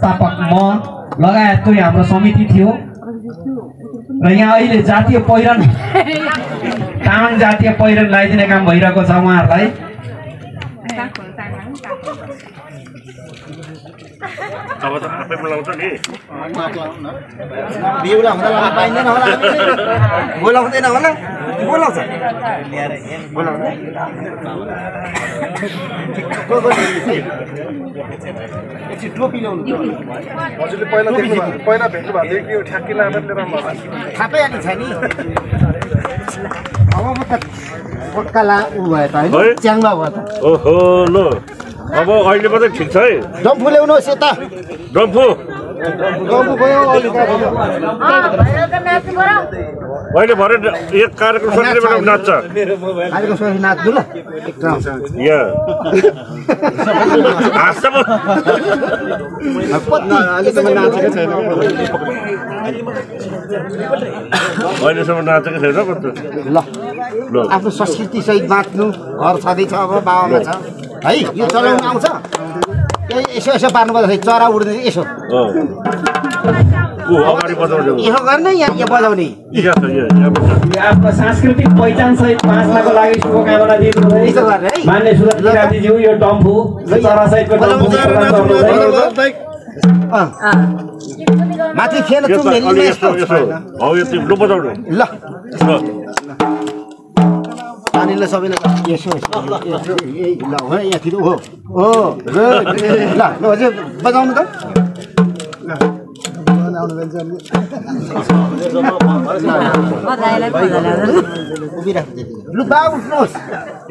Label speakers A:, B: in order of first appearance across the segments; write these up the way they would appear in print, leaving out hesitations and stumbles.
A: व्यवस्थापक म लगायत चाहिँ हाम्रो समिति थियो र यहाँ अहिले जातीय पहिरन तामाङ जातीय पहिरन लगाइदिने काम भइरहेको छ उहाँहरूलाई।
B: अब त आफै बोलाउँछ नि
C: बिउला हुँदा लाउन पाइँदैन होला बोलाउँदैन होला बोलाउँछ बोलाउँदैन टोपी ल्याउनु
D: हजुरले पहिला भेट्नु भएको थियो कि यो ठ्याक्कै लाँदा लिएर
C: थापै आएको छ नि अब म त पक्का ला उ भयो त होइन च्याङ्बा भयो त
B: ओहो ल अब अहिले मात्रै ठिक छ है
C: डम्फु ल्याउनुहोस् यता
B: डम्फु
C: गयो
B: अहिले भरे एक कार्यक्रम सकिने नाच्छ
C: कार्यक्रम सकेपछि नाच्नु ल
B: यहाँ अहिलेसम्म नाचेको छैन
C: ल आफ्नो संस्कृति सहित बाँच्नु घर छँदैछ अब बाबामा छ है यो चलाउनु आउँछ यसो यसो पार्नु पर्दाखेरि चरा उड्दै यसो
B: अगाडि बजाउने
C: यसो गर्ने यहाँ बजाउने
A: आफ्नो सांस्कृतिक पहिचान सहित बाँच्नको लागि शुभकामना दिनुहुँदै मान्य सुरत किरातीज्यू यो डम्फु चरा सहितको डम्फु
C: माथि थिएन ल पानीले सबैले यसो ल यहाँतिर हो ल ल अझै बजाउनु त लु बा उठ्नुहोस्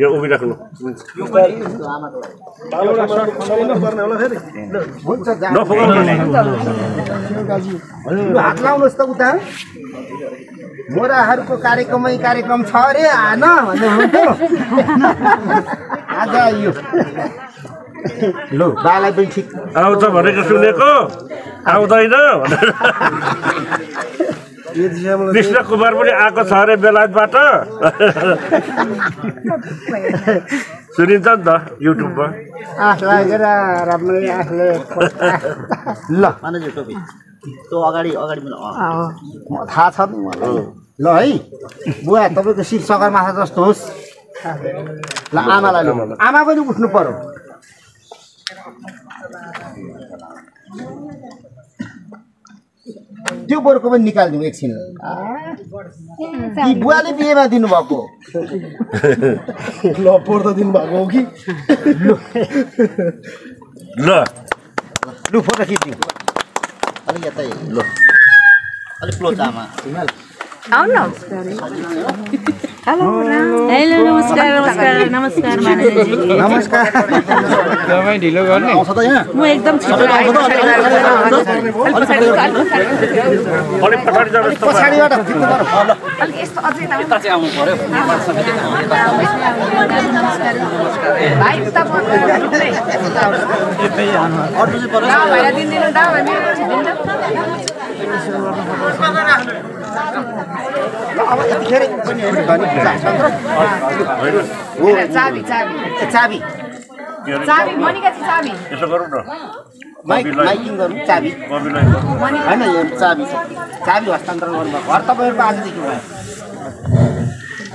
B: यो उभिराख्नु
C: हात लाउनुहोस् त उता मोराहरूको कार्यक्रमै कार्यक्रम छ अरे आन भन्ने हुन्थ्यो आज आइयो लु बालाई पनि ठिक
B: आउँछ भनेको सुनेको आउँदैन कृष्ण कुमार पनि आएको छ अरे बेलायतबाट सुनिन्छ नि त युट्युबमा
C: आँख लागेर राम्ररी आँखले ल त्यो अगाडि अगाडि थाहा छ नि मलाई ल है बुवा तपाईँको शिर सगरमाथा जस्तो होस् ल आमालाई ल आमा पनि उठ्नु पर्यो त्यो बोरको पनि निकालिदिउँ एकछिन बुवाले बिहेमा दिनुभएको
D: ल पोहोर त दिनुभएको हो कि
B: ल
C: लु फोटो खिच्दिउँ अलिक यतै ल अलिक क्लोज आमा
E: हेलो हेलो नमस्कार नमस्कार नमस्कार माननीयजी
C: नमस्कार
D: तपाईँ ढिलो गर्ने
C: आउँछ त यहाँ
E: म एकदम छिटो
B: अलिक पछाडि जानुहोस् त
C: पछाडिबाट खिच्नु पर्यो
E: अलिक यस्तो अझै चाहिँ आउनु पर्यो भाइ उता चाबी चाबी
C: चाबी
E: चाबी मनिका चाहिँ चाबी
B: यसो गरौँ न
C: माइकिङ गर्नु चाबी होइन यो चाबी चाबी हस्तान्तरण गर्नुभयो घर तपाईँहरूको आजदेखि भयो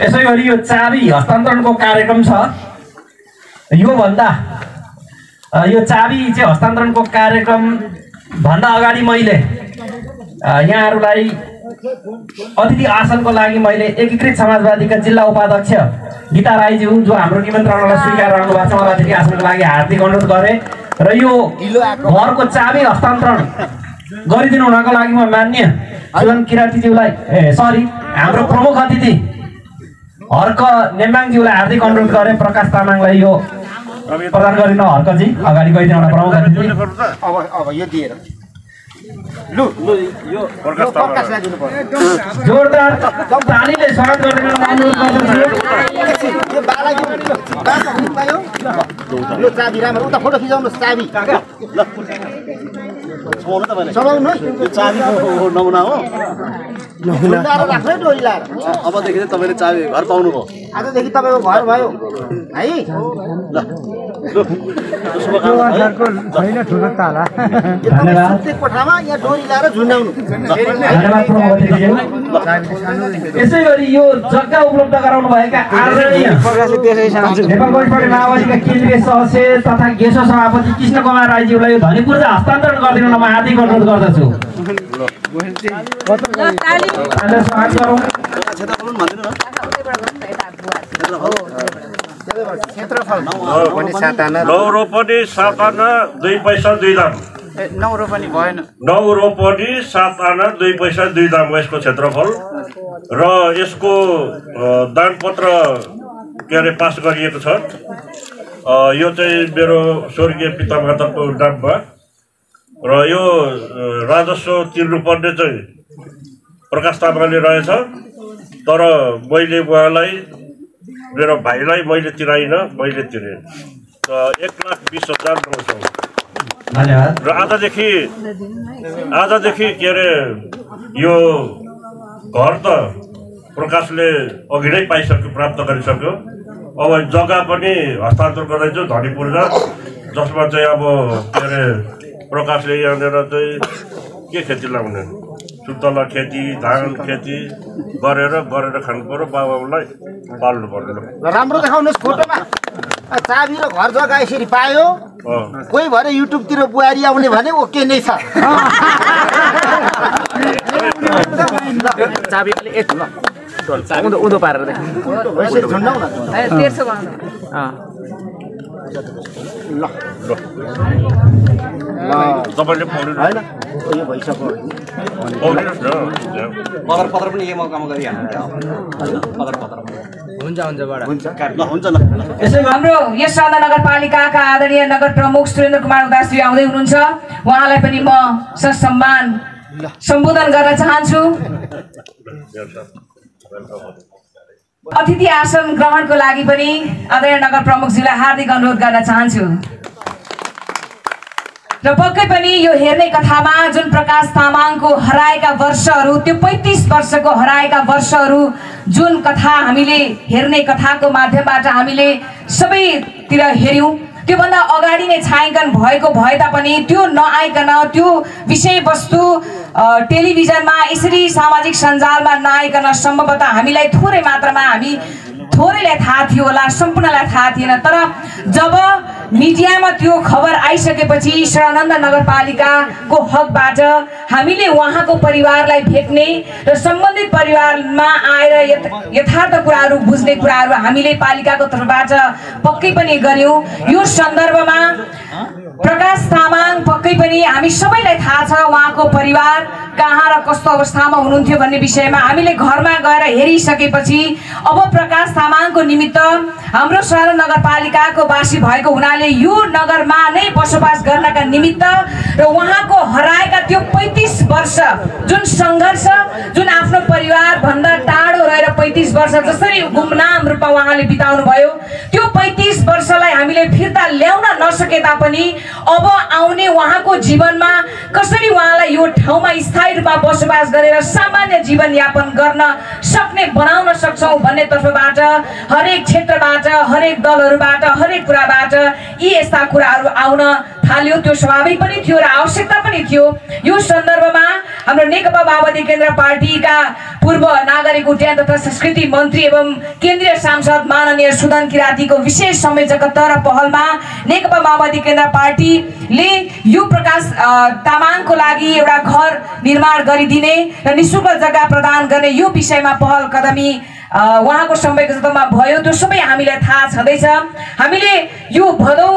A: यसै गरी यो चाबी हस्तान्तरणको कार्यक्रम छ योभन्दा यो चाबी चाहिँ हस्तान्तरणको कार्यक्रम भन्दा अगाडि मैले यहाँहरूलाई अतिथि आसनको लागि मैले एकीकृत समाजवादीका जिल्ला उपाध्यक्ष गीता राईज्यू जो हाम्रो निमन्त्रणालाई स्वीकार गर्नु भएको छ उहाँलाई अतिथि आसनको लागि हार्दिक अनुरोध गरेँ र यो घरको चाबी हस्तान्तरण गरिदिनु हुनको लागि म मान्य सुरन किरातीज्यूलाई सरी हाम्रो प्रमुख अतिथि हर्क नेम्बाङज्यूलाई हार्दिक अनुरोध गरेँ प्रकाश तामाङलाई यो प्रदान गरिदिनु हर्कजी अगाडि गइदिनु होला प्रमुख अतिथि
C: अब यो दिएर लु यो प्रकाशलाई दिनु पर्यो
A: जोरदार तालीले स्वागत गरिदिनु अनुरोध गर्दछु
C: यो बाला यो चाबी राम्रो उता फोटो खिचाउनुहोस् चाबी ल चलाउनु है यो चाबीको नमुना हो नमुना राख्नै डोरी लाएर अबदेखि चाहिँ तपाईँले चाबी घर पाउनु भयो आजदेखि तपाईँको घर भयो है ल छैन ठुलो ताला
A: धन्यवाद।
C: प्रत्येक कोठामा यहाँ डोरी लाएर झुन्डाउनु
A: धन्यवाद प्रमुखज्यू। यसै गरी यो जग्गा उपलब्ध गराउनुभएका आदरणीय नेपाल कम्युनिस्ट पार्टी माओवादीका केन्द्रीय सदस्य तथा गेसो सभापति कृष्ण कुमार राईज्यूलाई यो धनी पूर्जा हस्तान्तरण गरिदिन म हार्दिक अनुरोध गर्दछु। स्वागत गरौँ।
C: क्षेत्रफल
B: 9 रोपनी 7 आना 2 पैसा 2 दाम।
C: 9 रोपनी भएन।
B: 9 रोपनी 7 आना 2 पैसा 2 दाम यसको क्षेत्रफल र यसको दानपत्र के अरे पास गरिएको छ। यो चाहिँ मेरो स्वर्गीय पितामाताको नाममा र यो राजस्व तिर्नुपर्ने चाहिँ प्रकाश तामाङले रहेछ, तर मैले उहाँलाई मेरो भाइलाई मैले तिराइनँ, मैले तिरेँ। 1,20,900
A: धन्यवाद।
B: र आजदेखि के अरे यो घर त प्रकाशले अघि नै पाइसक्यो, प्राप्त गरिसक्यो। अब जग्गा पनि हस्तान्तरण गर्दैछु धनी पूर्जा, जसमा चाहिँ अब के अरे प्रकाशले यहाँनिर चाहिँ के खेती लाउने, सुन्तला खेती, धान खेती गरेर खानु पर्यो, बाबालाई पाल्नु पर्दैन।
C: राम्रो देखाउनुहोस् फोटोमा। चाबी र घर जग्गा यसरी पायो, कोही भएर युट्युबतिर बुहारी आउने भने ओके नै छ।
F: चाबी अलि एक ल उँधो पारेर देख
C: यसरी झुन्डाउ न।
B: तपाईँले पौडिनु
C: होइन यो भइसक्यो।
B: पौडिनुहोस् न।
F: पत्र पनि यही मौकामा गरिहाल्नु हुन्छ
E: हाम्रो यस नगरपालिकाका आदरणीय नगर प्रमुख सुरेन्द्र कुमार उदासी आउँदै हुनुहुन्छ। उहाँलाई पनि म ससम्मान सम्बोधन गर्न चाहन्छु। अतिथि आसन ग्रहणको लागि पनि आदरणीय नगर प्रमुखज्यूलाई हार्दिक अनुरोध गर्न चाहन्छु। र पक्कै पनि यो हेर्ने कथामा जुन प्रकाश तामाङको हराएका वर्षहरू, त्यो 35 वर्षको हराएका वर्षहरू जुन कथा हामीले हेर्ने कथाको माध्यमबाट हामीले सबैतिर हेऱ्यौँ, त्योभन्दा अगाडि नै छायाङ्कन भएको भए तापनि त्यो नआइकन त्यो विषयवस्तु टेलिभिजनमा यसरी सामाजिक सञ्जालमा नआइकन सम्भवतः हामीलाई थोरै मात्रामा थोरैलाई थाहा थियो होला, सम्पूर्णलाई थाहा थिएन। तर जब मिडियामा त्यो खबर आइसकेपछि शरणानन्द नगरपालिकाको हकबाट हामीले उहाँको परिवारलाई भेट्ने र सम्बन्धित परिवारमा आएर यथार्थ कुराहरू बुझ्ने कुराहरू हामीले पालिकाको तर्फबाट पक्कै पनि गर्यौँ। यो सन्दर्भमा प्रकाश तामाङ पक्कै पनि हामी सबैलाई थाहा छ उहाँको परिवार कहाँ र कस्तो अवस्थामा हुनुहुन्थ्यो भन्ने विषयमा हामीले घरमा गएर हेरिसकेपछि अब प्रकाश तामाङको निमित्त हाम्रो शहर नगरपालिकाको वासी भएको हुनाले यो नगरमा नै बसोबास गर्नका निमित्त र उहाँको हराएका त्यो 35 वर्ष जुन सङ्घर्ष, जुन आफ्नो परिवार भन्दा टाढो रहेर 35 वर्ष जसरी गुमनाम रूपमा उहाँले बिताउनु भयो, त्यो 35 वर्षलाई हामीले फिर्ता ल्याउन नसके तापनि अब आउने उहाँको जीवनमा कसरी उहाँलाई यो ठाउँमा स्थायी रूपमा बसोबास गरेर सामान्य जीवनयापन गर्न सक्ने बनाउन सक्छौँ भन्ने तर्फबाट हरेक क्षेत्रबाट, हरेक दलहरूबाट, हरेक कुराबाट यी यस्ता कुराहरू आउन थाल्यो। त्यो स्वाभाविक पनि थियो र आवश्यकता पनि थियो। यो सन्दर्भमा हाम्रो नेकपा माओवादी केन्द्र पार्टीका पूर्व नागरिक उड्डयन तथा संस्कृति मन्त्री एवं केन्द्रीय सांसद माननीय सुदन किरातीको विशेष संयोजकत्व र पहलमा नेकपा माओवादी केन्द्र पार्टीले यो प्रकाश तामाङको लागि एउटा घर निर्माण गरिदिने र निःशुल्क जग्गा प्रदान गर्ने यो विषयमा पहल कदमी उहाँको संयोजकत्वमा भयो। त्यो सबै हामीलाई थाहा छँदैछ। हामीले यो भदौ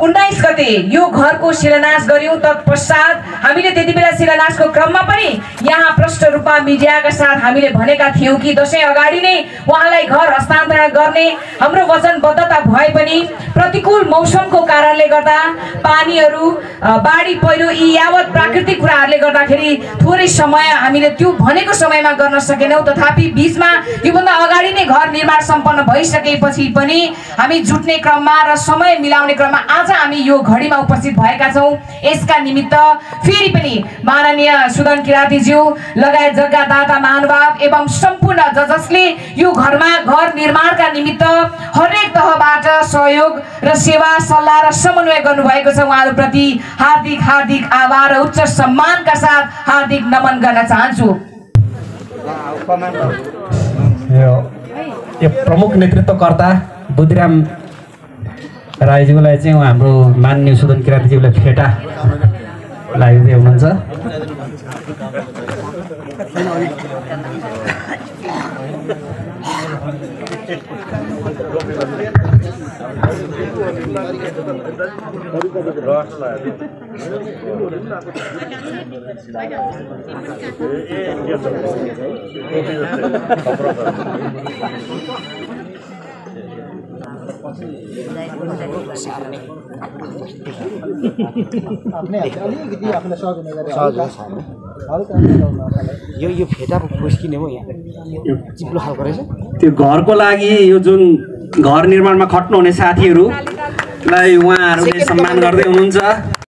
E: 19 गते यो घरको शिलान्यास गर्यौँ। तत्पश्चात हामीले त्यति बेला शिलान्यासको क्रममा पनि यहाँ प्रष्ट रूपमा मिडियाका साथ हामीले भनेका थियौँ कि दशैं अगाडि नै उहाँलाई घर हस्तान्तरण गर्ने हाम्रो वचनबद्धता भए पनि प्रतिकूल मौसमको कारणले गर्दा पानीहरू, बाढी पहिरो यी यावत प्राकृतिक कुराहरूले गर्दाखेरि थोरै समय हामीले त्यो भनेको समयमा गर्न सकेनौँ। तथापि बीचमा योभन्दा अगाडि नै घर निर्माण सम्पन्न भइसकेपछि पनि हामी जुट्ने क्रममा र समय मिलाउने क्रममा आज हामी यो घडीमा उपस्थित भएका छौँ। यसका निमित्त फेरि पनि माननीय सुदन किरातीज्यू लगायत जग्गादाता महानुभाव एवं सम्पूर्ण जसले यो घरमा घर निर्माणका निमित्त हरेक तहबाट सहयोग र सेवा सल्लाह र समन्वय गर्नुभएको छ। उहाँहरूप्रति हार्दिक हार्दिक आभार र उच्च सम्मानका साथ हार्दिक नमन गर्न चाहन्छु।
A: यो प्रमुख नेतृत्वकर्ता बुद्धिराम राईज्यूलाई चाहिँ हाम्रो माननीय सुदन किरातीज्यूले फेटा लगाइदिँदै हुनुहुन्छ।
C: यो फेटा फुस्किने हो यहाँ चिप्लो खालको रहेछ।
A: त्यो घरको लागि यो जुन घर निर्माणमा खट्नुहुने साथीहरूलाई उहाँहरूले सम्मान गर्दै हुनुहुन्छ।